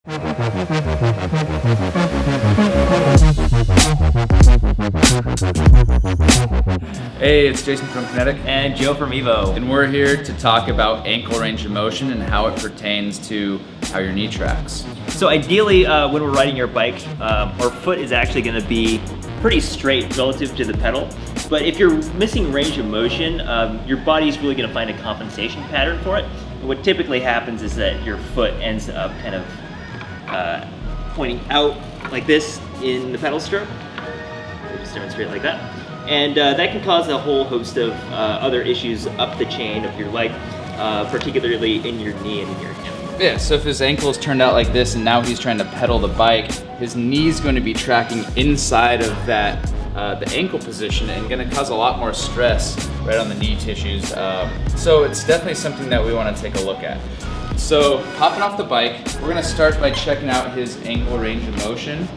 Hey, it's Jason from Kinetic. And Joe from Evo. And we're here to talk about ankle range of motion and how it pertains to how your knee tracks. So ideally, when we're riding your bike, our foot is actually gonna be pretty straight relative to the pedal. But if you're missing range of motion, your body's really gonna find a compensation pattern for it. And what typically happens is that your foot ends up kind of pointing out like this in the pedal stroke. So just demonstrate like that. And that can cause a whole host of other issues up the chain of your leg, particularly in your knee and in your hip. Yeah, so if his ankle is turned out like this and now he's trying to pedal the bike, his knee's going to be tracking inside of that, the ankle position, and going to cause a lot more stress right on the knee tissues. So it's definitely something that we want to take a look at. So hopping off the bike, we're going to start by checking out his ankle range of motion.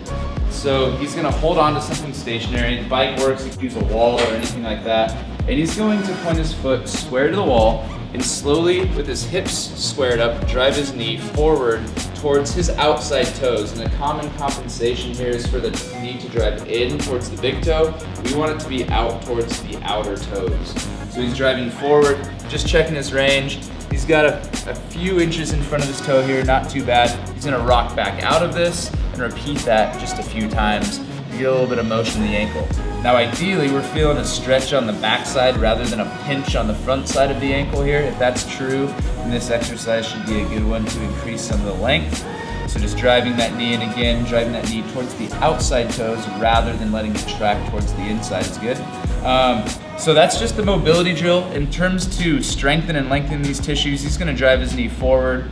So he's gonna hold on to something stationary. The bike works, he can use a wall or anything like that. And he's going to point his foot square to the wall and slowly, with his hips squared up, drive his knee forward towards his outside toes. And the common compensation here is for the knee to drive in towards the big toe. We want it to be out towards the outer toes. So he's driving forward, just checking his range. He's got a few inches in front of his toe here, not too bad. He's gonna rock back out of this and repeat that just a few times to get a little bit of motion in the ankle. Now ideally, we're feeling a stretch on the backside rather than a pinch on the front side of the ankle here. If that's true, then this exercise should be a good one to increase some of the length. So just driving that knee in again, driving that knee towards the outside toes rather than letting it track towards the inside is good. So that's just the mobility drill. In terms to strengthen and lengthen these tissues, he's gonna drive his knee forward,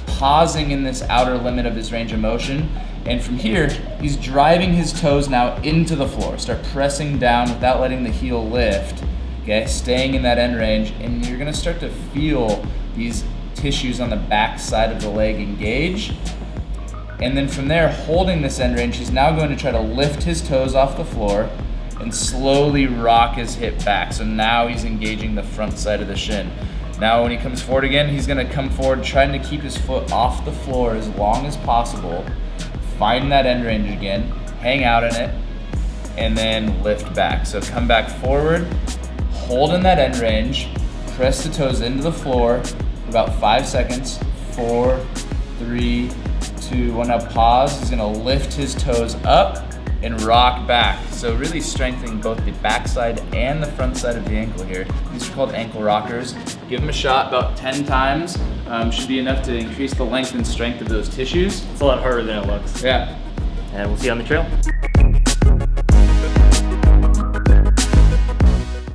pausing in this outer limit of his range of motion. And from here, he's driving his toes now into the floor. Start pressing down without letting the heel lift, okay? Staying in that end range, and you're gonna start to feel these tissues on the back side of the leg engage. And then from there, holding this end range, he's now going to try to lift his toes off the floor and slowly rock his hip back. So now he's engaging the front side of the shin. Now when he comes forward again, he's gonna come forward trying to keep his foot off the floor as long as possible. Find that end range again, hang out in it, and then lift back. So come back forward, hold in that end range, press the toes into the floor for about 5 seconds. 4, 3, 2, 1, now pause. He's gonna lift his toes up and rock back. So really strengthening both the backside and the front side of the ankle here. These are called ankle rockers. Give them a shot about 10 times. Should be enough to increase the length and strength of those tissues. It's a lot harder than it looks. Yeah. And we'll see you on the trail.